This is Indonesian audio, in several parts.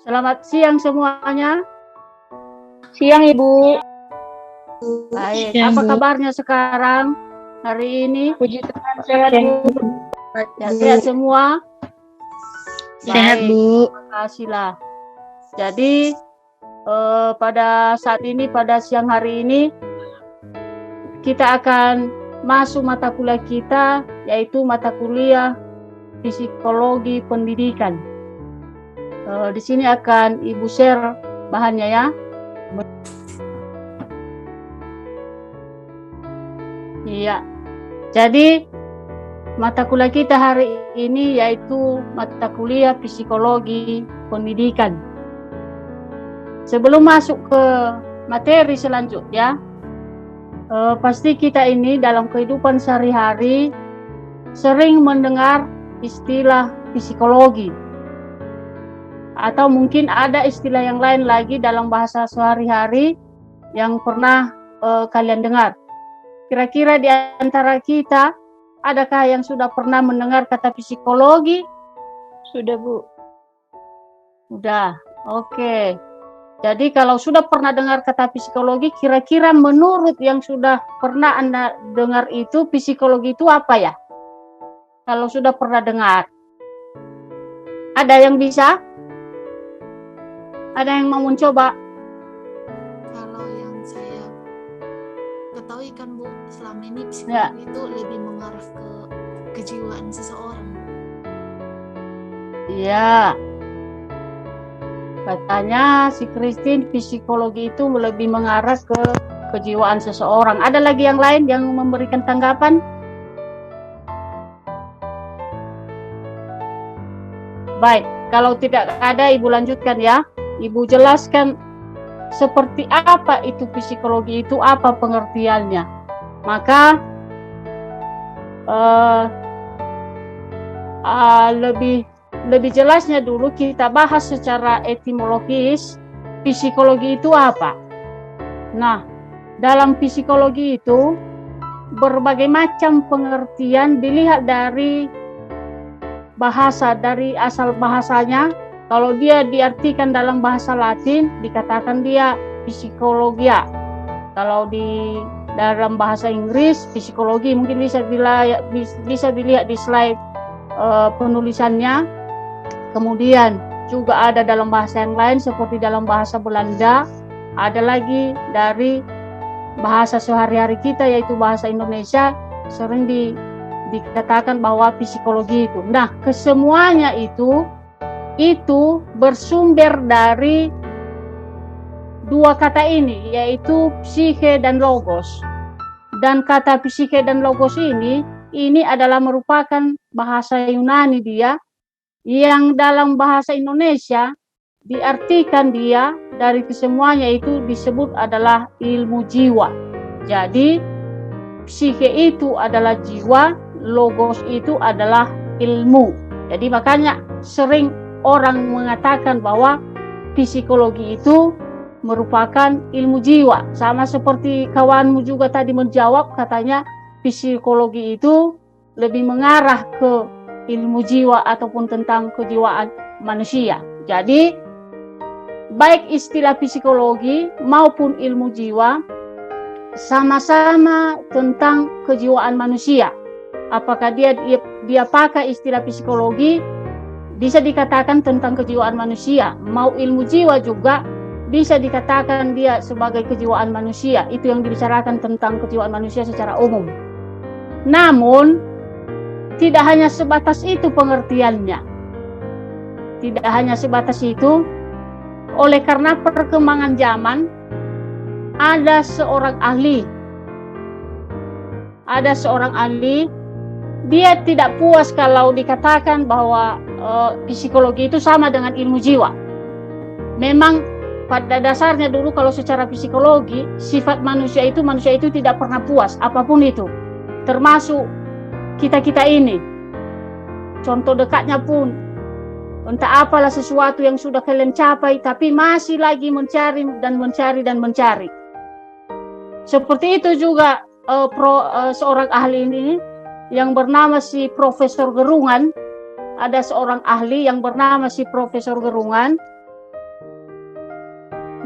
Selamat siang semuanya. Siang, Ibu. Baik, Siang, apa Bu. kabarnya sekarang hari ini? Puji Tuhan, sehat, Bu. Ya, sehat semua? Sehat, Baik, Bu. terima kasihlah. Jadi pada saat ini, pada siang hari ini, kita akan masuk mata kuliah kita, yaitu mata kuliah Psikologi Pendidikan. Di sini akan Ibu share bahannya ya. Iya. Jadi mata kuliah kita hari ini yaitu mata kuliah Psikologi Pendidikan. Sebelum masuk ke materi selanjutnya, pasti kita ini dalam kehidupan sehari-hari sering mendengar istilah psikologi. Atau mungkin ada istilah yang lain lagi dalam bahasa sehari-hari yang pernah kalian dengar. Kira-kira di antara kita, adakah yang sudah pernah mendengar kata psikologi? Sudah, Bu. Sudah, oke. Jadi kalau sudah pernah dengar kata psikologi, kira-kira menurut yang sudah pernah Anda dengar itu, psikologi itu apa ya? Kalau sudah pernah dengar. Ada yang bisa? Ada yang mau mencoba? Kalau yang saya ketahui kan, Bu, selama ini psikologi itu lebih mengarah ke kejiwaan seseorang. Iya. Katanya si Christine psikologi itu lebih mengarah ke kejiwaan seseorang. Ada lagi yang lain yang memberikan tanggapan? Baik, kalau tidak ada Ibu lanjutkan ya. Ibu jelaskan seperti apa itu psikologi itu, apa pengertiannya. Maka lebih jelasnya dulu kita bahas secara etimologis psikologi itu apa. Nah, dalam psikologi itu berbagai macam pengertian dilihat dari bahasa, dari asal bahasanya. Kalau dia diartikan dalam bahasa Latin dikatakan dia psikologia. Kalau di dalam bahasa Inggris psikologi, mungkin bisa dilihat di slide penulisannya. Kemudian juga ada dalam bahasa yang lain seperti dalam bahasa Belanda, ada lagi dari bahasa sehari-hari kita yaitu bahasa Indonesia sering dikatakan bahwa psikologi itu. Nah, kesemuanya itu bersumber dari dua kata ini, yaitu psike dan logos. Dan kata psike dan logos ini adalah merupakan bahasa Yunani dia, yang dalam bahasa Indonesia diartikan dia dari kesemuanya itu disebut adalah ilmu jiwa. Jadi psike itu adalah jiwa, logos itu adalah ilmu. Jadi makanya sering orang mengatakan bahwa psikologi itu merupakan ilmu jiwa. Sama seperti kawanmu juga tadi menjawab, katanya psikologi itu lebih mengarah ke ilmu jiwa ataupun tentang kejiwaan manusia. Jadi baik istilah psikologi maupun ilmu jiwa sama-sama tentang kejiwaan manusia. Apakah dia pakai istilah psikologi, bisa dikatakan tentang kejiwaan manusia. Mau ilmu jiwa juga bisa dikatakan dia sebagai kejiwaan manusia. Itu yang dibicarakan tentang kejiwaan manusia secara umum. Namun tidak hanya sebatas itu pengertiannya. Tidak hanya sebatas itu. Oleh karena perkembangan zaman, ada seorang ahli, dia tidak puas kalau dikatakan bahwa psikologi itu sama dengan ilmu jiwa. Memang pada dasarnya dulu kalau secara psikologi, sifat manusia itu tidak pernah puas apapun itu. Termasuk kita ini. Contoh dekatnya pun, entah apalah sesuatu yang sudah kalian capai, tapi masih lagi mencari. Seperti itu juga seorang ahli ini yang bernama si Profesor Gerungan. Ada seorang ahli yang bernama si Profesor Gerungan.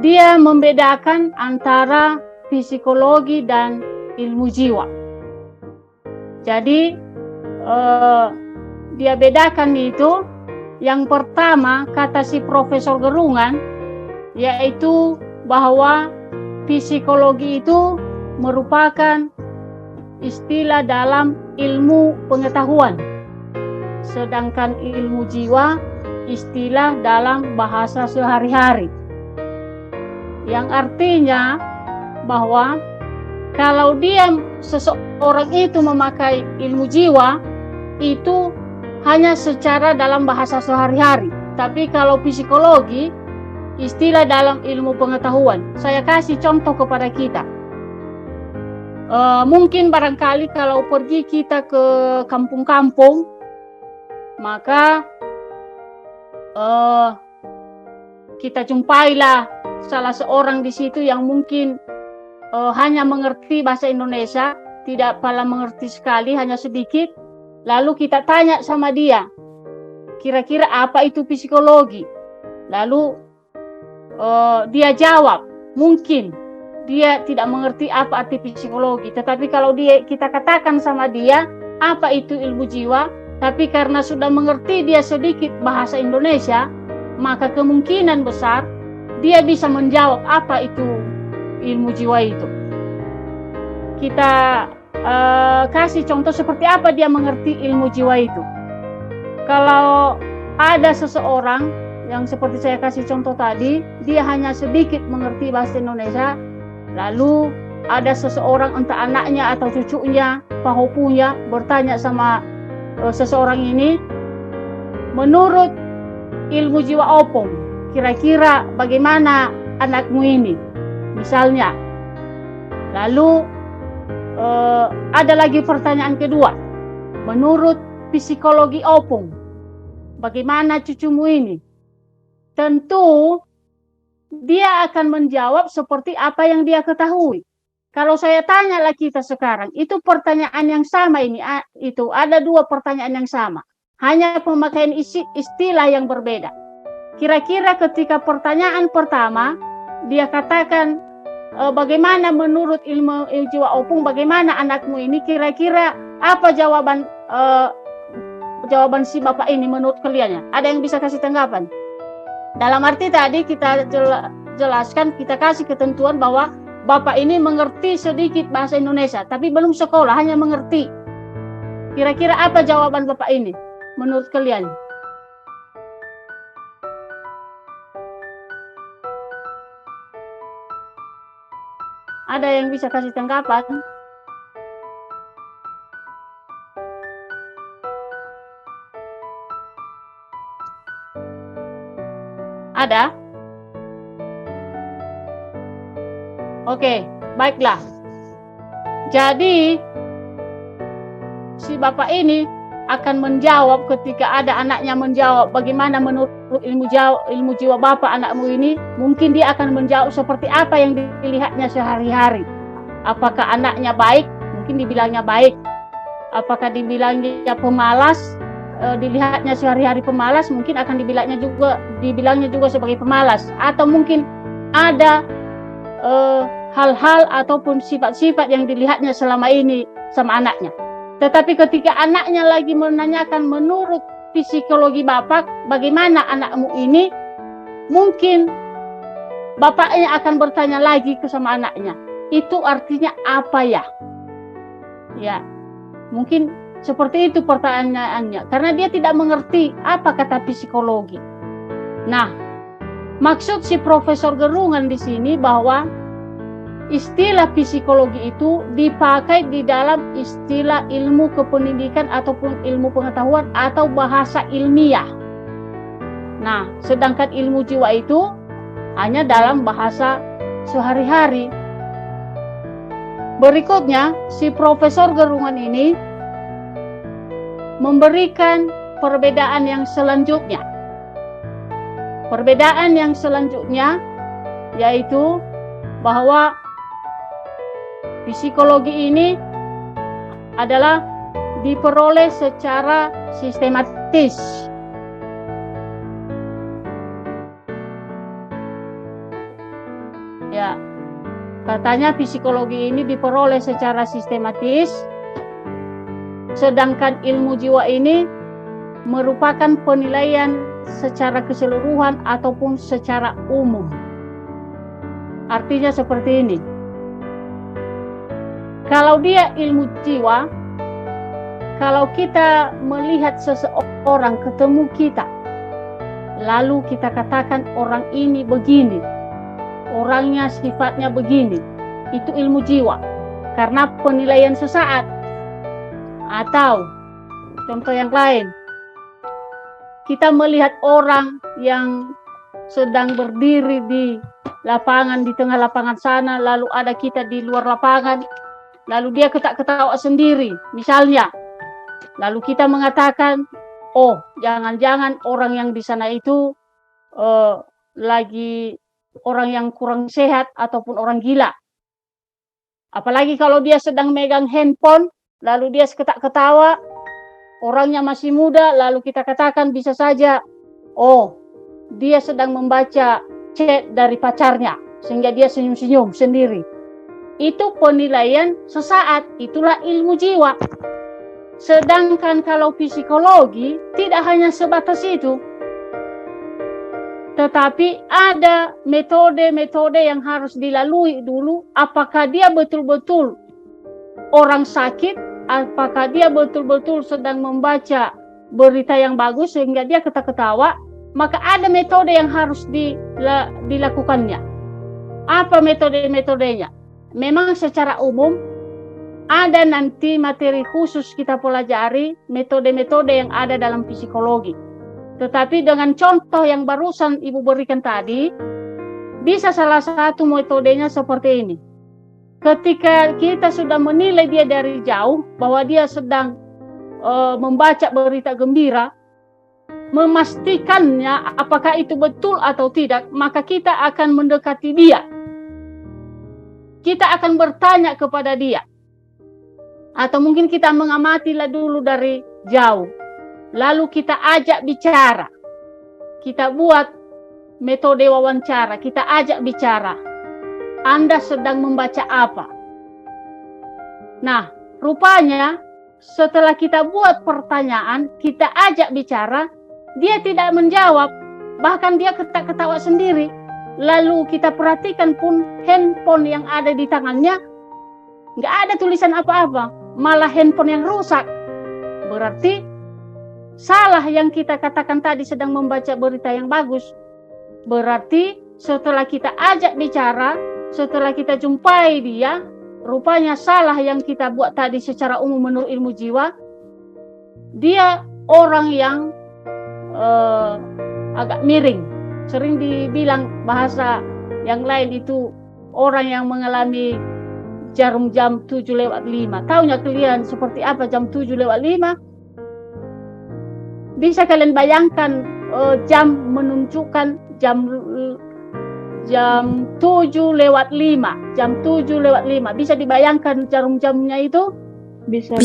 dia membedakan antara psikologi dan ilmu jiwa. Jadi dia bedakan itu. Yang pertama, kata si Profesor Gerungan, yaitu bahwa psikologi itu merupakan istilah dalam ilmu pengetahuan, sedangkan ilmu jiwa istilah dalam bahasa sehari-hari. Yang artinya bahwa kalau seseorang itu memakai ilmu jiwa, itu hanya secara dalam bahasa sehari-hari. Tapi kalau psikologi, istilah dalam ilmu pengetahuan. Saya kasih contoh kepada kita. Mungkin barangkali kalau pergi kita ke kampung-kampung, maka kita jumpailah salah seorang di situ yang mungkin hanya mengerti bahasa Indonesia, tidak pala mengerti sekali, hanya sedikit. Lalu kita tanya sama dia, kira-kira apa itu psikologi? Lalu dia jawab, mungkin dia tidak mengerti apa arti psikologi. Tetapi kalau kita katakan sama dia, apa itu ilmu jiwa? Tapi karena sudah mengerti dia sedikit bahasa Indonesia, maka kemungkinan besar dia bisa menjawab apa itu ilmu jiwa itu. Kita kasih contoh seperti apa dia mengerti ilmu jiwa itu. Kalau ada seseorang yang seperti saya kasih contoh tadi, dia hanya sedikit mengerti bahasa Indonesia, lalu ada seseorang entah anaknya atau cucunya, pahopunya bertanya sama seseorang ini, menurut ilmu jiwa Opong, kira-kira bagaimana anakmu ini? Misalnya. Lalu ada lagi pertanyaan kedua, menurut psikologi Opong, bagaimana cucumu ini? Tentu dia akan menjawab seperti apa yang dia ketahui. Kalau saya tanyalah kita sekarang, itu pertanyaan yang sama ini, itu ada dua pertanyaan yang sama, hanya pemakaian istilah yang berbeda. Kira-kira ketika pertanyaan pertama dia katakan, bagaimana menurut ilmu jiwa Opung, bagaimana anakmu ini, kira-kira apa jawaban si bapak ini menurut kalian? Ada yang bisa kasih tanggapan? Dalam arti tadi kita jelaskan, kita kasih ketentuan bahwa bapak ini mengerti sedikit bahasa Indonesia, tapi belum sekolah, hanya mengerti. Kira-kira apa jawaban bapak ini menurut kalian? Ada yang bisa kasih tanggapan? Ada? Oke, baiklah. Jadi, si bapak ini akan menjawab ketika ada anaknya menjawab, bagaimana menurut ilmu jiwa bapak anakmu ini, mungkin dia akan menjawab seperti apa yang dilihatnya sehari-hari. Apakah anaknya baik? Mungkin dibilangnya baik. Apakah dibilangnya pemalas? Dilihatnya sehari-hari pemalas, mungkin akan dibilangnya juga sebagai pemalas. Atau mungkin ada hal-hal ataupun sifat-sifat yang dilihatnya selama ini sama anaknya. Tetapi ketika anaknya lagi menanyakan menurut psikologi bapak, bagaimana anakmu ini, mungkin bapaknya akan bertanya lagi ke sama anaknya, itu artinya apa ya? Ya, mungkin seperti itu pertanyaannya, karena dia tidak mengerti apa kata psikologi. Nah, maksud si Profesor Gerungan di sini bahwa istilah psikologi itu dipakai di dalam istilah ilmu kependidikan ataupun ilmu pengetahuan atau bahasa ilmiah. Nah, sedangkan ilmu jiwa itu hanya dalam bahasa sehari-hari. Berikutnya, si Profesor Gerungan ini memberikan perbedaan yang selanjutnya. Perbedaan yang selanjutnya yaitu bahwa psikologi ini adalah diperoleh secara sistematis. Katanya psikologi ini diperoleh secara sistematis, sedangkan ilmu jiwa ini merupakan penilaian secara keseluruhan ataupun secara umum. Artinya seperti ini. Kalau dia ilmu jiwa, kalau kita melihat seseorang ketemu kita, lalu kita katakan orang ini begini, orangnya sifatnya begini, itu ilmu jiwa. Karena penilaian sesaat. Atau contoh yang lain, kita melihat orang yang sedang berdiri di lapangan, di tengah lapangan sana, lalu ada kita di luar lapangan, lalu dia ketawa sendiri, misalnya. Lalu kita mengatakan, oh, jangan-jangan orang yang di sana itu lagi orang yang kurang sehat ataupun orang gila. Apalagi kalau dia sedang megang handphone, lalu dia ketawa, orangnya masih muda, lalu kita katakan bisa saja, oh, dia sedang membaca chat dari pacarnya, sehingga dia senyum-senyum sendiri. Itu penilaian sesaat, itulah ilmu jiwa. Sedangkan kalau psikologi tidak hanya sebatas itu, tetapi ada metode-metode yang harus dilalui dulu. Apakah dia betul-betul orang sakit, apakah dia betul-betul sedang membaca berita yang bagus sehingga dia ketawa, maka ada metode yang harus dilakukannya. Apa metode-metodenya? Memang secara umum ada nanti materi khusus kita pelajari metode-metode yang ada dalam psikologi. Tetapi dengan contoh yang barusan Ibu berikan tadi, bisa salah satu metodenya seperti ini. Ketika kita sudah menilai dia dari jauh bahwa dia sedang membaca berita gembira, memastikannya apakah itu betul atau tidak, maka kita akan mendekati dia. Kita akan bertanya kepada dia. Atau mungkin kita mengamatilah dulu dari jauh. Lalu kita ajak bicara. Kita buat metode wawancara, kita ajak bicara. Anda sedang membaca apa? Nah, rupanya setelah kita buat pertanyaan, kita ajak bicara, dia tidak menjawab, bahkan dia ketawa sendiri. Lalu kita perhatikan pun handphone yang ada di tangannya, nggak ada tulisan apa-apa, malah handphone yang rusak. Berarti salah yang kita katakan tadi sedang membaca berita yang bagus. Berarti setelah kita ajak bicara, setelah kita jumpai dia, rupanya salah yang kita buat tadi secara umum menurut ilmu jiwa. Dia orang yang agak miring. Sering dibilang bahasa yang lain itu orang yang mengalami jarum jam 7:05. Taunya kalian seperti apa jam 7:05? Bisa kalian bayangkan jam menunjukkan jam 7:05. Jam 7:05. Bisa dibayangkan jarum jamnya itu? Bisa.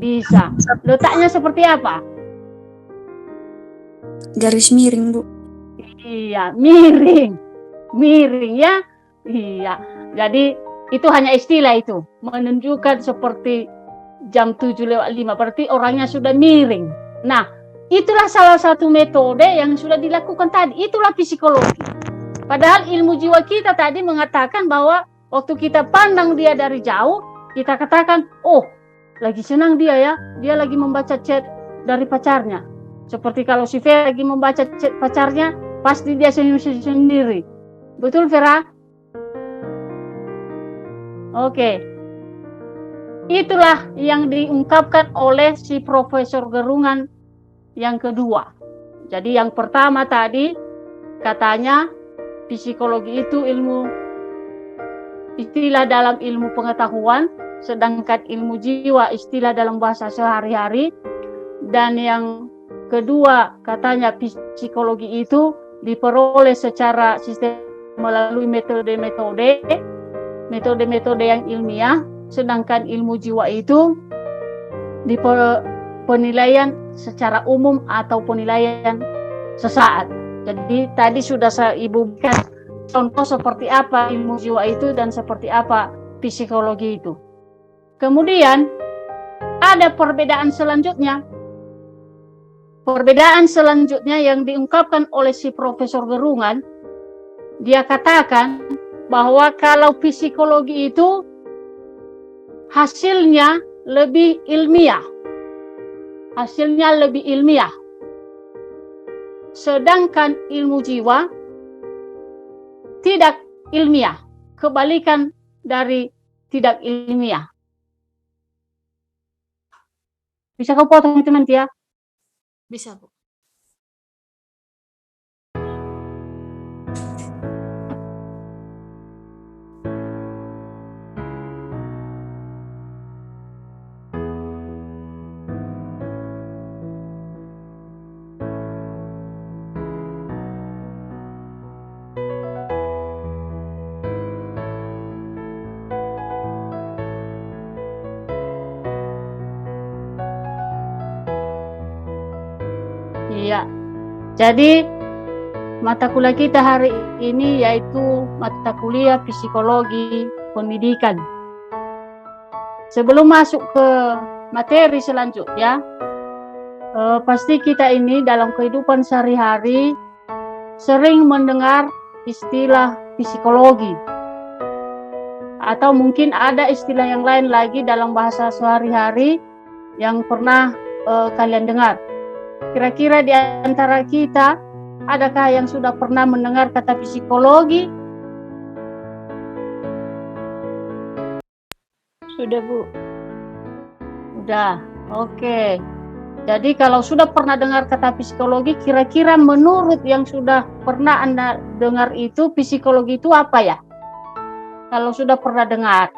Bisa. Letaknya seperti apa? Garis miring, Bu. Iya, miring ya. Iya. Jadi itu hanya istilah itu, menunjukkan seperti jam 7:05, berarti orangnya sudah miring. Nah, itulah salah satu metode yang sudah dilakukan tadi, itulah psikologi. Padahal ilmu jiwa kita tadi mengatakan bahwa waktu kita pandang dia dari jauh, kita katakan, oh, lagi senang dia ya, dia lagi membaca chat dari pacarnya. Seperti kalau si Vera lagi membaca chat pacarnya, pasti dia senyum sendiri. Betul, Vera? Oke. Itulah yang diungkapkan oleh si Profesor Gerungan yang kedua. Jadi yang pertama tadi katanya psikologi itu istilah dalam ilmu pengetahuan, sedangkan ilmu jiwa istilah dalam bahasa sehari-hari. Dan yang kedua katanya psikologi itu diperoleh secara sistem melalui metode-metode yang ilmiah, sedangkan ilmu jiwa itu penilaian secara umum atau penilaian sesaat. Jadi tadi sudah saya Ibu berikan contoh seperti apa ilmu jiwa itu dan seperti apa psikologi itu. Kemudian ada perbedaan selanjutnya. Perbedaan selanjutnya yang diungkapkan oleh si Profesor Gerungan, dia katakan bahwa kalau psikologi itu hasilnya lebih ilmiah. Hasilnya lebih ilmiah. Sedangkan ilmu jiwa tidak ilmiah. Kebalikan dari tidak ilmiah. Bisa kau potong itu nanti ya? Bisa, Bu. Iya. Jadi mata kuliah kita hari ini yaitu mata kuliah psikologi pendidikan. Sebelum masuk ke materi selanjutnya, pasti kita ini dalam kehidupan sehari-hari sering mendengar istilah psikologi. Atau mungkin ada istilah yang lain lagi dalam bahasa sehari-hari yang pernah kalian dengar. Kira-kira di antara kita, adakah yang sudah pernah mendengar kata psikologi? Sudah, Bu. Sudah, oke. Jadi kalau sudah pernah dengar kata psikologi, kira-kira menurut yang sudah pernah Anda dengar itu, psikologi itu apa ya? Kalau sudah pernah dengar.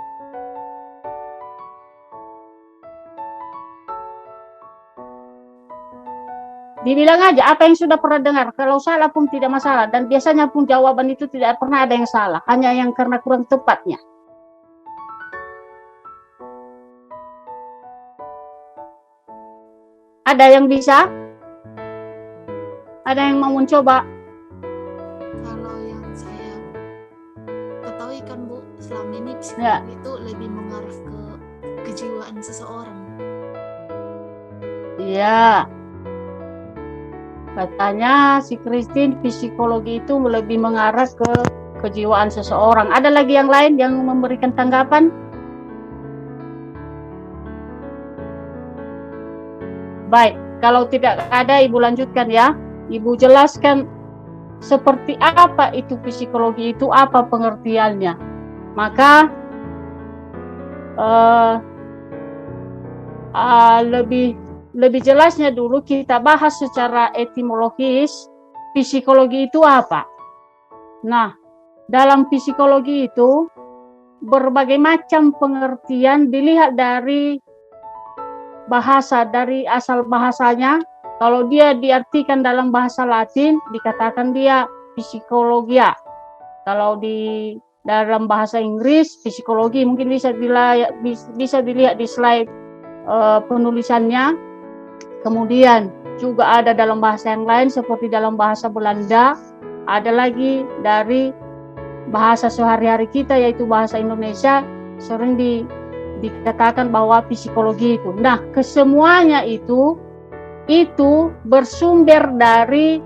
Dibilang aja apa yang sudah pernah dengar. Kalau salah pun tidak masalah. Dan biasanya pun jawaban itu tidak pernah ada yang salah. Hanya yang karena kurang tepatnya. Ada yang bisa? Ada yang mau mencoba? Kalau yang saya ketahui kan, Bu, selama ini psikologi itu lebih mengarah ke kejiwaan seseorang. Iya. Katanya si Christine psikologi itu lebih mengarah ke kejiwaan seseorang. Ada lagi yang lain yang memberikan tanggapan? Baik, kalau tidak ada Ibu lanjutkan ya. Ibu jelaskan seperti apa itu psikologi itu, apa pengertiannya. Maka lebih jelasnya dulu kita bahas secara etimologis psikologi itu apa. Nah, dalam psikologi itu berbagai macam pengertian dilihat dari bahasa, dari asal bahasanya. Kalau dia diartikan dalam bahasa Latin dikatakan dia psikologia. Kalau di dalam bahasa Inggris psikologi, mungkin bisa dilihat di slide penulisannya. Kemudian juga ada dalam bahasa yang lain seperti dalam bahasa Belanda, ada lagi dari bahasa sehari-hari kita yaitu bahasa Indonesia sering dikatakan bahwa psikologi itu. Nah, kesemuanya itu bersumber dari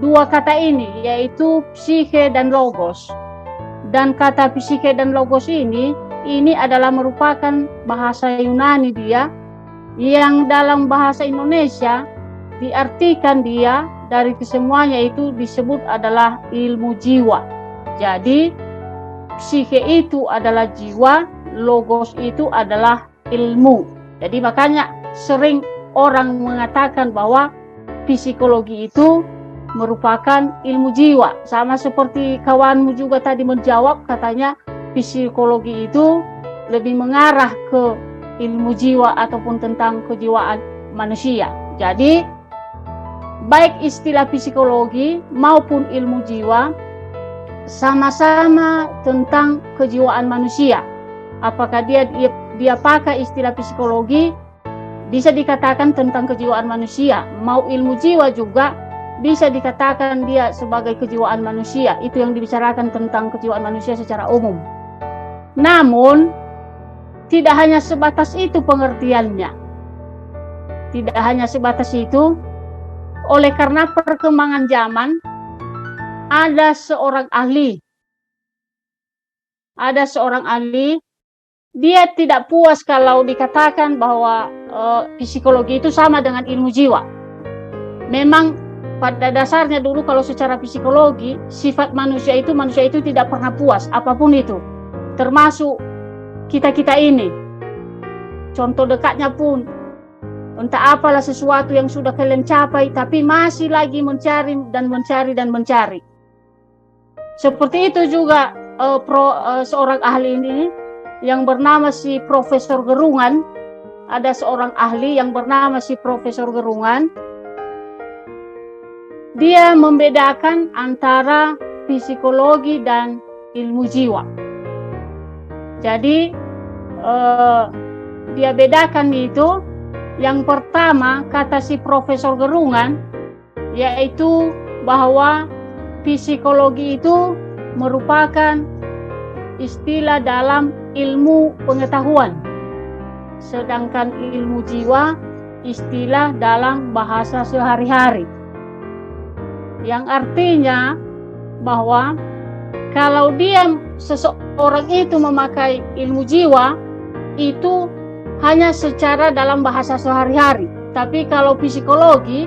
dua kata ini yaitu psike dan logos. Dan kata psike dan logos ini adalah merupakan bahasa Yunani dia, yang dalam bahasa Indonesia diartikan dia dari kesemuanya itu disebut adalah ilmu jiwa. Jadi psike itu adalah jiwa, logos itu adalah ilmu. Jadi makanya sering orang mengatakan bahwa psikologi itu merupakan ilmu jiwa. Sama seperti kawanmu juga tadi menjawab, katanya psikologi itu lebih mengarah ke ilmu jiwa ataupun tentang kejiwaan manusia. Jadi baik istilah psikologi maupun ilmu jiwa sama-sama tentang kejiwaan manusia. Apakah dia pakai istilah psikologi, bisa dikatakan tentang kejiwaan manusia. Mau ilmu jiwa juga bisa dikatakan dia sebagai kejiwaan manusia. Itu yang dibicarakan tentang kejiwaan manusia secara umum. Namun, tidak hanya sebatas itu pengertiannya. Tidak hanya sebatas itu. Oleh karena perkembangan zaman, ada seorang ahli. Dia tidak puas kalau dikatakan bahwa psikologi itu sama dengan ilmu jiwa. Memang pada dasarnya dulu kalau secara psikologi, sifat manusia itu tidak pernah puas, apapun itu. Termasuk kita-kita ini. Contoh dekatnya pun, entah apalah sesuatu yang sudah kalian capai, tapi masih lagi mencari. Seperti itu juga seorang ahli ini yang bernama si Profesor Gerungan. Ada seorang ahli yang bernama si Profesor Gerungan. Dia membedakan antara psikologi dan ilmu jiwa. Jadi dia bedakan itu. Yang pertama, kata si Profesor Gerungan, yaitu bahwa psikologi itu merupakan istilah dalam ilmu pengetahuan, sedangkan ilmu jiwa istilah dalam bahasa sehari-hari. Yang artinya bahwa kalau seseorang itu memakai ilmu jiwa, itu hanya secara dalam bahasa sehari-hari. Tapi kalau psikologi,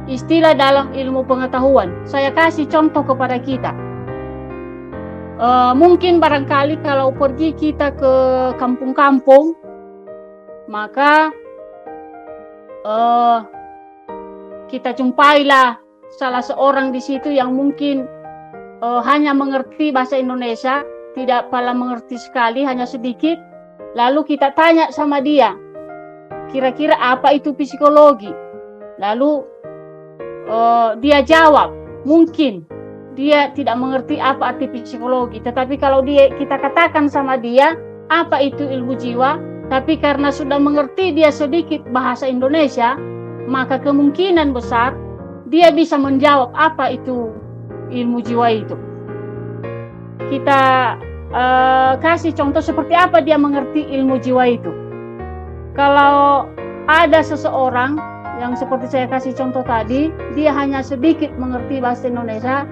istilah dalam ilmu pengetahuan. Saya kasih contoh kepada kita. Mungkin barangkali kalau pergi kita ke kampung-kampung, maka kita jumpailah salah seorang di situ yang mungkin hanya mengerti bahasa Indonesia, tidak pala mengerti sekali, hanya sedikit. Lalu kita tanya sama dia, kira-kira apa itu psikologi? Lalu dia jawab, mungkin dia tidak mengerti apa arti psikologi. Tetapi kalau kita katakan sama dia, apa itu ilmu jiwa? Tapi karena sudah mengerti dia sedikit bahasa Indonesia, maka kemungkinan besar dia bisa menjawab apa itu ilmu jiwa itu. Kita kasih contoh seperti apa dia mengerti ilmu jiwa itu. Kalau ada seseorang yang seperti saya kasih contoh tadi, dia hanya sedikit mengerti bahasa Indonesia,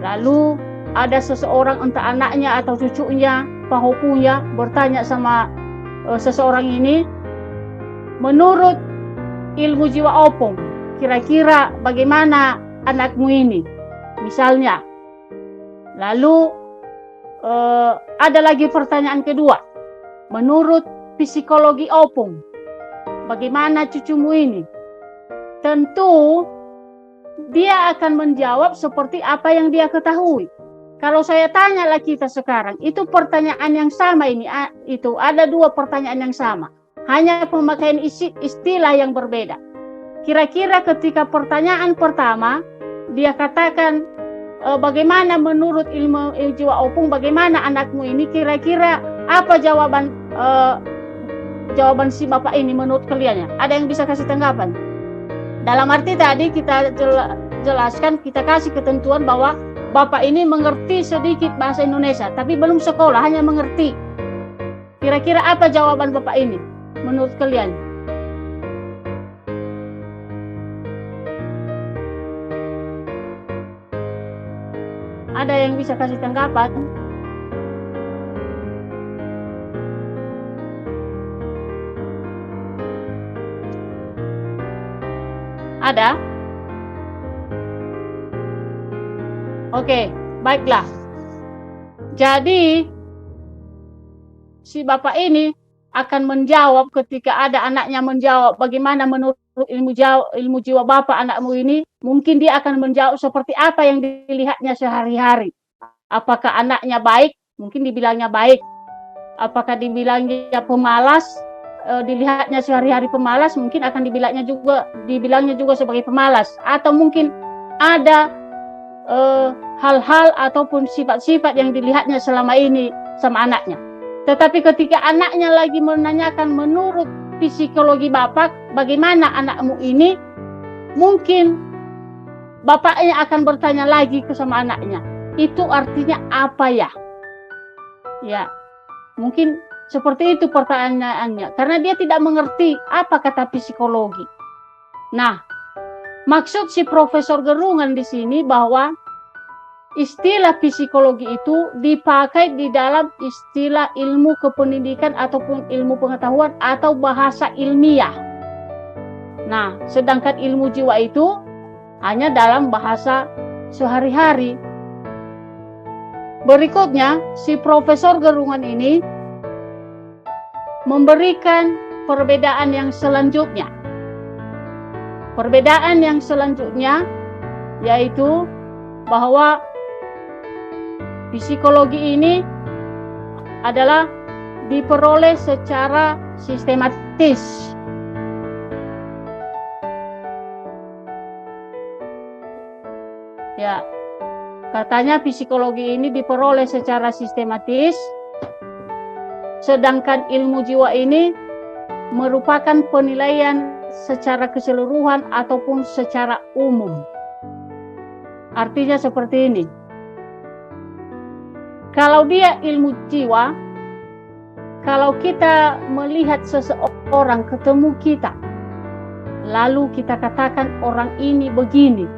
lalu ada seseorang entah anaknya atau cucunya, pahopunya bertanya sama seseorang ini, menurut ilmu jiwa opung, kira-kira bagaimana anakmu ini? Misalnya. Lalu ada lagi pertanyaan kedua. Menurut psikologi opung, bagaimana cucumu ini? Tentu dia akan menjawab seperti apa yang dia ketahui. Kalau saya tanyalah kita sekarang, itu pertanyaan yang sama ini, itu ada dua pertanyaan yang sama. Hanya pemakaian istilah yang berbeda. Kira-kira ketika pertanyaan pertama, dia katakan, bagaimana menurut ilmu jiwa opung, bagaimana anakmu ini, kira-kira apa jawaban si bapak ini menurut kalian? Ada yang bisa kasih tanggapan? Dalam arti tadi kita jelaskan, kita kasih ketentuan bahwa bapak ini mengerti sedikit bahasa Indonesia, tapi belum sekolah, hanya mengerti. Kira-kira apa jawaban bapak ini menurut kalian? Ada yang bisa kasih tanggapan? Ada? Oke, baiklah. Jadi, si bapak ini akan menjawab ketika ada anaknya menjawab, bagaimana menurut ilmu jiwa bapak anakmu ini, mungkin dia akan menjawab seperti apa yang dilihatnya sehari-hari. Apakah anaknya baik? Mungkin dibilangnya baik. Apakah dibilangnya pemalas? Dilihatnya sehari-hari pemalas, mungkin akan dibilangnya juga sebagai pemalas. Atau mungkin ada hal-hal ataupun sifat-sifat yang dilihatnya selama ini sama anaknya. Tetapi ketika anaknya lagi menanyakan menurut psikologi bapak, bagaimana anakmu ini, mungkin bapaknya akan bertanya lagi ke sama anaknya, itu artinya apa ya? Ya, mungkin seperti itu pertanyaannya, karena dia tidak mengerti apa kata psikologi. Nah, maksud si Profesor Gerungan di sini bahwa istilah psikologi itu dipakai di dalam istilah ilmu kependidikan ataupun ilmu pengetahuan atau bahasa ilmiah. Nah, sedangkan ilmu jiwa itu hanya dalam bahasa sehari-hari. Berikutnya, si Profesor Gerungan ini memberikan perbedaan yang selanjutnya. Perbedaan yang selanjutnya yaitu bahwa psikologi ini adalah diperoleh secara sistematis. Ya, katanya psikologi ini diperoleh secara sistematis, sedangkan ilmu jiwa ini merupakan penilaian secara keseluruhan ataupun secara umum. Artinya seperti ini. Kalau dia ilmu jiwa, kalau kita melihat seseorang ketemu kita, lalu kita katakan orang ini begini,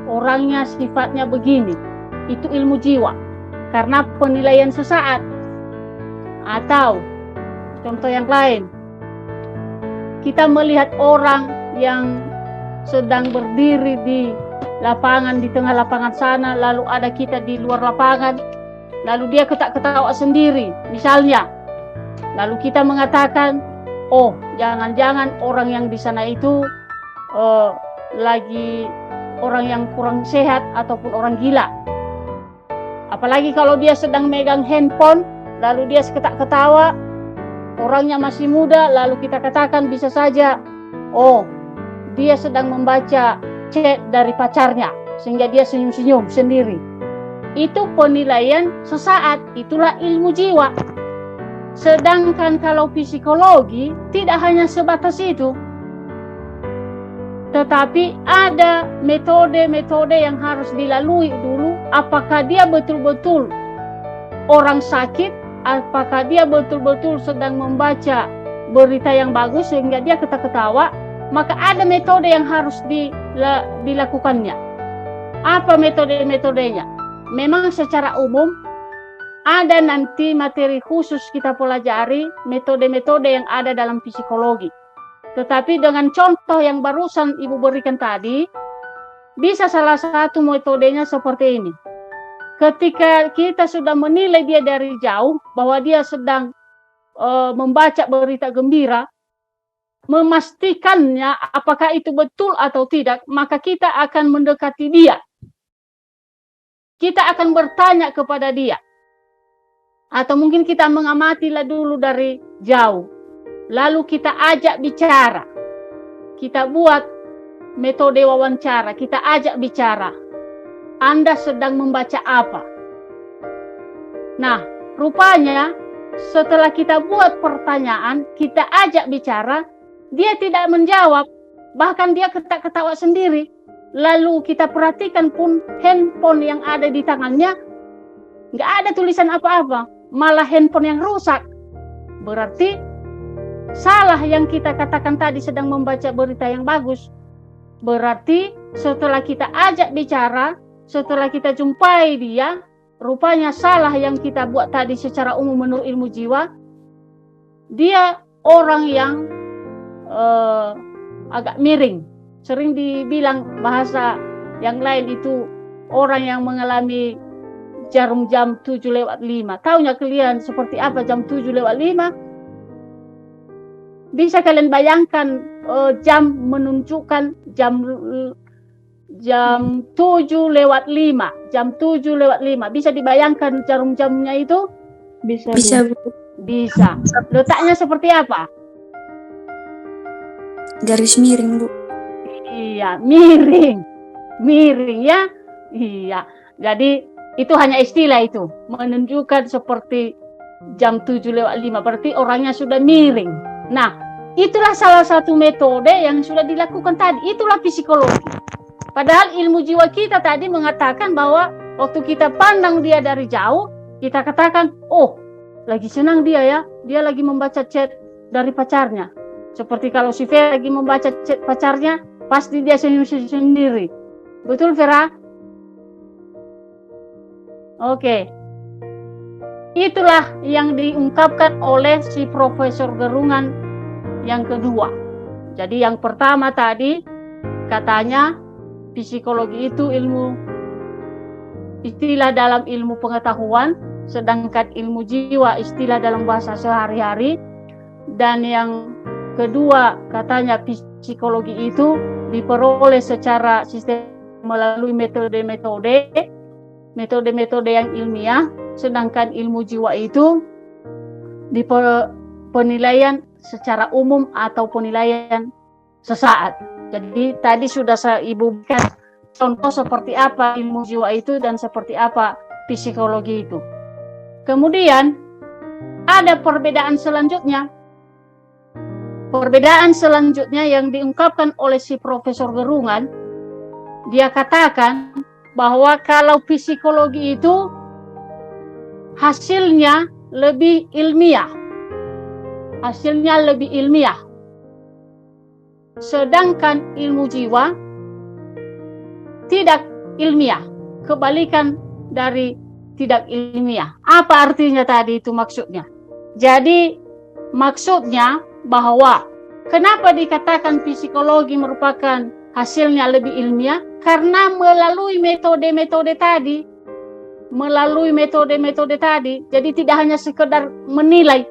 orangnya sifatnya begini, itu ilmu jiwa. Karena penilaian sesaat. Atau contoh yang lain, kita melihat orang yang sedang berdiri di lapangan, di tengah lapangan sana, lalu ada kita di luar lapangan, lalu dia ketawa sendiri, misalnya. Lalu kita mengatakan, oh, jangan-jangan orang yang di sana itu lagi orang yang kurang sehat ataupun orang gila. Apalagi kalau dia sedang megang handphone, lalu dia ketawa, orangnya masih muda, lalu kita katakan bisa saja, oh, dia sedang membaca chat dari pacarnya, sehingga dia senyum-senyum sendiri. Itu penilaian sesaat, itulah ilmu jiwa. Sedangkan kalau psikologi tidak hanya sebatas itu, tetapi ada metode-metode yang harus dilalui dulu. Apakah dia betul-betul orang sakit, apakah dia betul-betul sedang membaca berita yang bagus sehingga dia ketawa, maka ada metode yang harus dilakukannya. Apa metode-metodenya? Memang secara umum ada nanti materi khusus kita pelajari metode-metode yang ada dalam psikologi. Tetapi dengan contoh yang barusan Ibu berikan tadi, bisa salah satu metodenya seperti ini. Ketika kita sudah menilai dia dari jauh bahwa dia sedang membaca berita gembira, memastikannya apakah itu betul atau tidak, maka kita akan mendekati dia. Kita akan bertanya kepada dia. Atau mungkin kita mengamatilah dulu dari jauh. Lalu kita ajak bicara. Kita buat metode wawancara, kita ajak bicara. Anda sedang membaca apa? Nah, rupanya setelah kita buat pertanyaan, kita ajak bicara, dia tidak menjawab, bahkan dia ketawa sendiri. Lalu kita perhatikan pun handphone yang ada di tangannya, nggak ada tulisan apa-apa, malah handphone yang rusak. Berarti salah yang kita katakan tadi sedang membaca berita yang bagus. Berarti setelah kita ajak bicara, setelah kita jumpai dia, rupanya salah yang kita buat tadi secara umum menurut ilmu jiwa. Dia orang yang agak miring. Sering dibilang bahasa yang lain itu orang yang mengalami jarum jam 7:05. Taunya kalian seperti apa jam 7:05? Bisa kalian bayangkan jam menunjukkan jam 7:05. Jam 7:05. Bisa dibayangkan jarum jamnya itu? Bisa. Bisa. Letaknya seperti apa? Garis miring, Bu. Iya, miring ya. Iya. Jadi itu hanya istilah itu, menunjukkan seperti jam 7:05, berarti orangnya sudah miring. Nah, itulah salah satu metode yang sudah dilakukan tadi, itulah psikologi. Padahal ilmu jiwa kita tadi mengatakan bahwa waktu kita pandang dia dari jauh, kita katakan, oh, lagi senang dia ya, dia lagi membaca chat dari pacarnya. Seperti kalau si Vera lagi membaca chat pacarnya, pasti dia senyum-senyum sendiri. Betul, Vera? Oke. Itulah yang diungkapkan oleh si Profesor Gerungan yang kedua. Jadi yang pertama tadi, katanya psikologi itu istilah dalam ilmu pengetahuan, sedangkan ilmu jiwa istilah dalam bahasa sehari-hari. Dan yang kedua, katanya psikologi itu diperoleh secara sistem melalui metode-metode yang ilmiah, sedangkan ilmu jiwa itu penilaian secara umum atau penilaian sesaat. Jadi tadi sudah saya Ibu berikan contoh seperti apa ilmu jiwa itu dan seperti apa psikologi itu. Kemudian ada perbedaan selanjutnya. Perbedaan selanjutnya yang diungkapkan oleh si Profesor Gerungan, dia katakan bahwa kalau psikologi itu hasilnya lebih ilmiah. Sedangkan ilmu jiwa tidak ilmiah. Kebalikan dari tidak ilmiah. Apa artinya tadi itu maksudnya? Jadi maksudnya bahwa kenapa dikatakan psikologi merupakan hasilnya lebih ilmiah? Karena melalui metode-metode tadi, jadi tidak hanya sekedar menilai.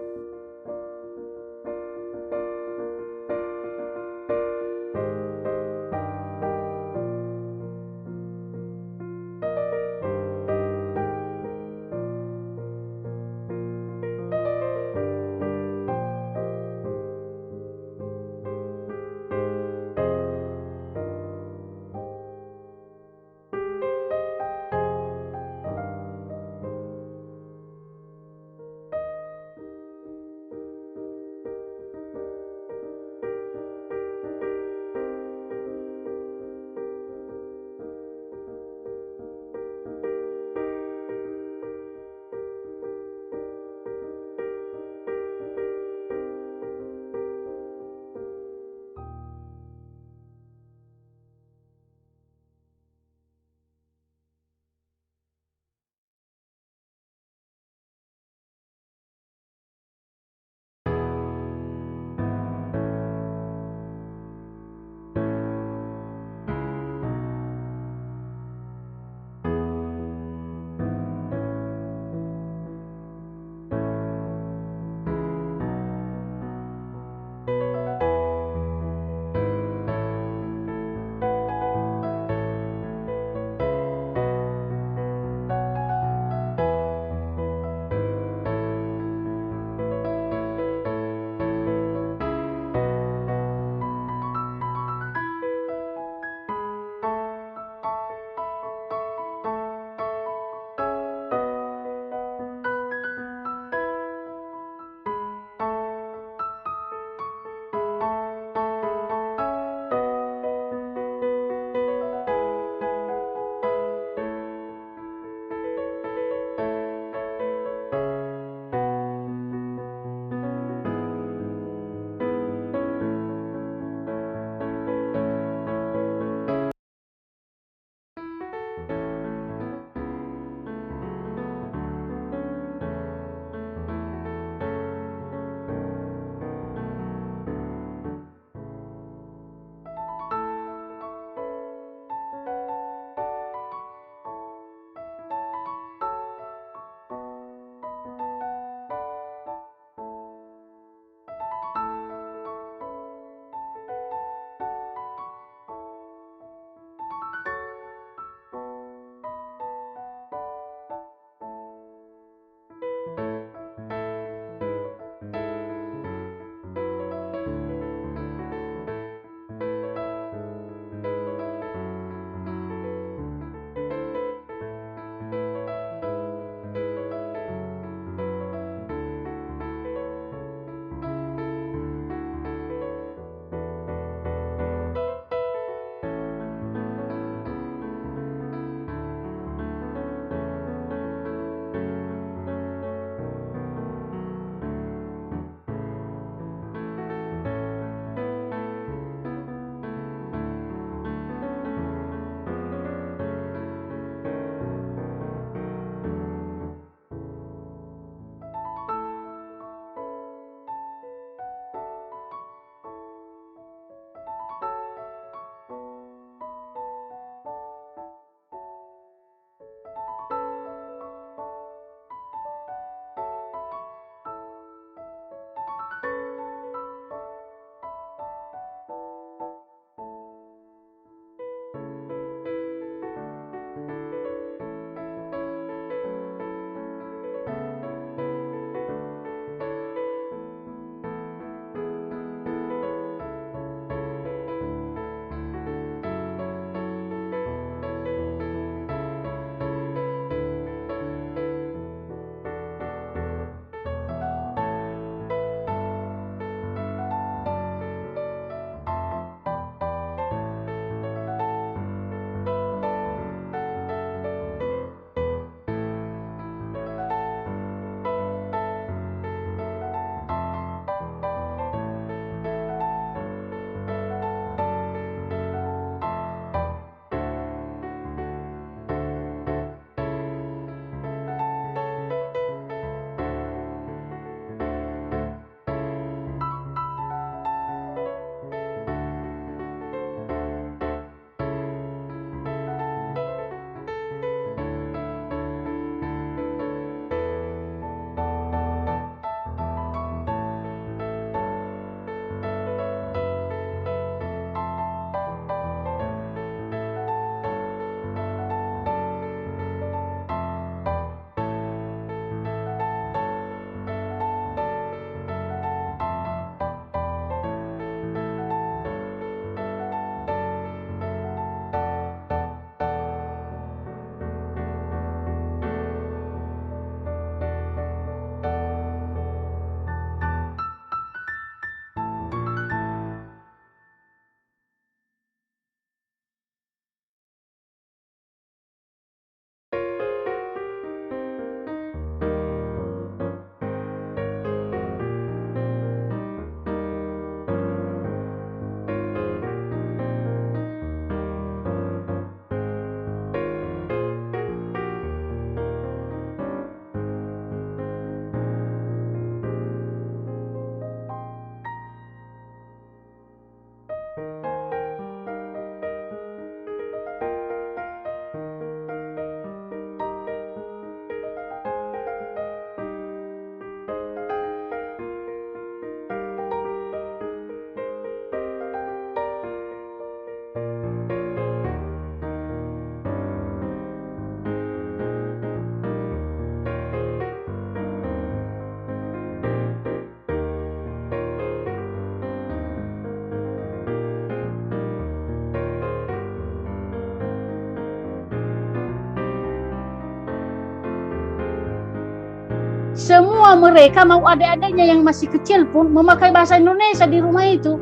semua mereka mau adik-adiknya yang masih kecil pun memakai bahasa Indonesia di rumah itu.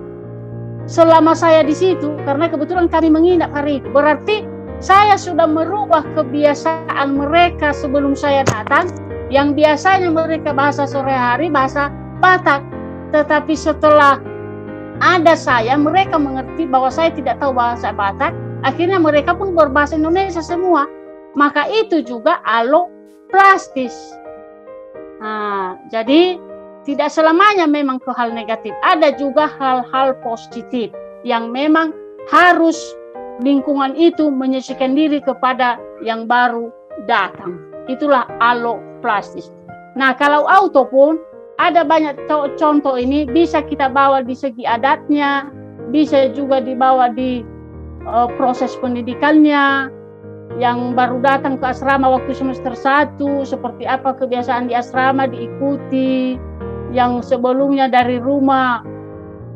Selama saya di situ, karena kebetulan kami menginap hari itu. Berarti saya sudah merubah kebiasaan mereka sebelum saya datang, yang biasanya mereka bahasa sore hari, bahasa Batak. Tetapi setelah ada saya, mereka mengerti bahwa saya tidak tahu bahasa Batak, akhirnya mereka pun berbahasa Indonesia semua. Maka itu juga aloplastis. Nah, jadi tidak selamanya memang ke hal negatif. Ada juga hal-hal positif yang memang harus lingkungan itu menyesuaikan diri kepada yang baru datang. Itulah aloplastis. Nah, kalau auto pun ada banyak contoh ini, bisa kita bawa di segi adatnya, bisa juga dibawa di proses pendidikannya. Yang baru datang ke asrama waktu semester 1, seperti apa kebiasaan di asrama diikuti. Yang sebelumnya dari rumah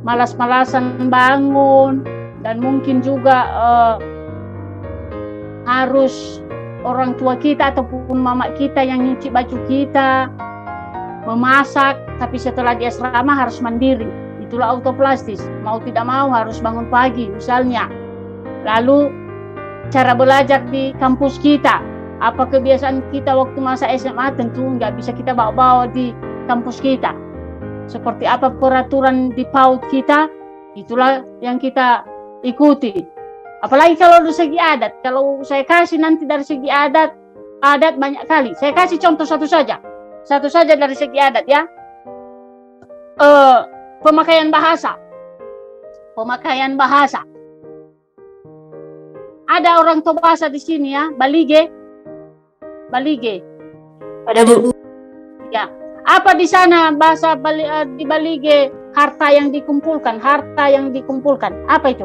malas-malasan bangun, dan mungkin juga harus orang tua kita ataupun mama kita yang nyuci baju kita, memasak, tapi setelah di asrama harus mandiri. Itulah autoplastis. Mau tidak mau harus bangun pagi misalnya. Lalu cara belajar di kampus kita, apa kebiasaan kita waktu masa SMA, tentu nggak bisa kita bawa-bawa di kampus kita. Seperti apa peraturan di PAUD kita, itulah yang kita ikuti. Apalagi kalau dari segi adat, kalau saya kasih nanti dari segi adat banyak kali. Saya kasih contoh satu saja dari segi adat ya. Pemakaian bahasa. Ada orang Tobasa di sini ya, Balige. Ada Bu. Ya. Apa di sana bahasa di Balige, harta yang dikumpulkan? Apa itu?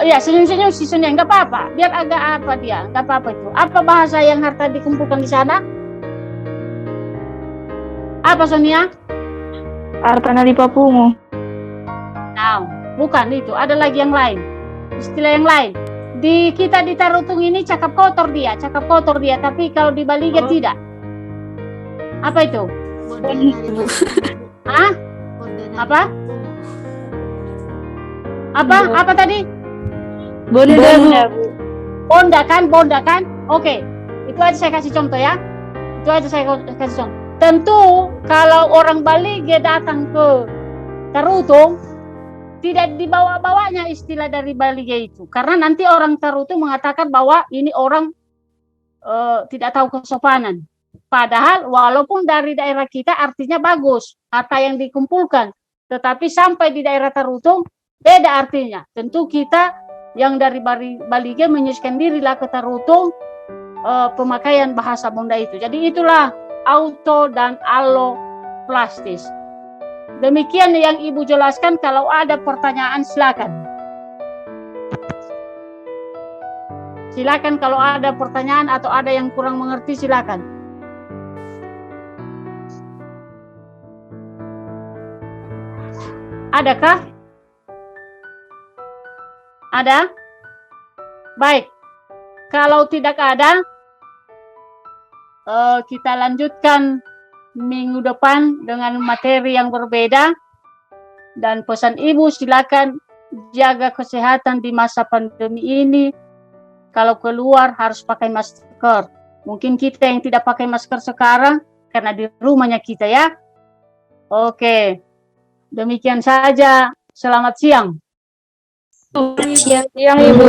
Ya, senyum-senyum si Sonia, enggak apa-apa. Biar agak apa dia, enggak apa-apa itu. Apa bahasa yang harta dikumpulkan di sana? Apa Sonia? Harta nali papungu. Nah, bukan itu, ada lagi yang lain. Istilah yang lain. Di kita di Tarutung ini cakap kotor dia, tapi kalau di Balige tidak. Apa itu? Hah? Apa? Apa tadi? Bonda kan? Oke. Itu aja saya kasih contoh ya. Tentu kalau orang Balige datang ke Tarutung, tidak dibawa-bawanya istilah dari Balige itu. Karena nanti orang Tarutung mengatakan bahwa ini orang tidak tahu kesopanan. Padahal walaupun dari daerah kita artinya bagus, harta yang dikumpulkan. Tetapi sampai di daerah Tarutung, beda artinya. Tentu kita yang dari Balige menyesuaikan dirilah ke Tarutung pemakaian bahasa Bonda itu. Jadi itulah auto dan aloplastis. Demikian yang Ibu jelaskan. Kalau ada pertanyaan silakan. Silakan kalau ada pertanyaan atau ada yang kurang mengerti silakan. Adakah? Ada? Baik. Kalau tidak ada, kita lanjutkan minggu depan dengan materi yang berbeda. Dan pesan Ibu, silakan jaga kesehatan di masa pandemi ini. Kalau keluar harus pakai masker. Mungkin kita yang tidak pakai masker sekarang karena di rumahnya kita ya. Oke. Demikian saja. Selamat siang. Siang Ibu.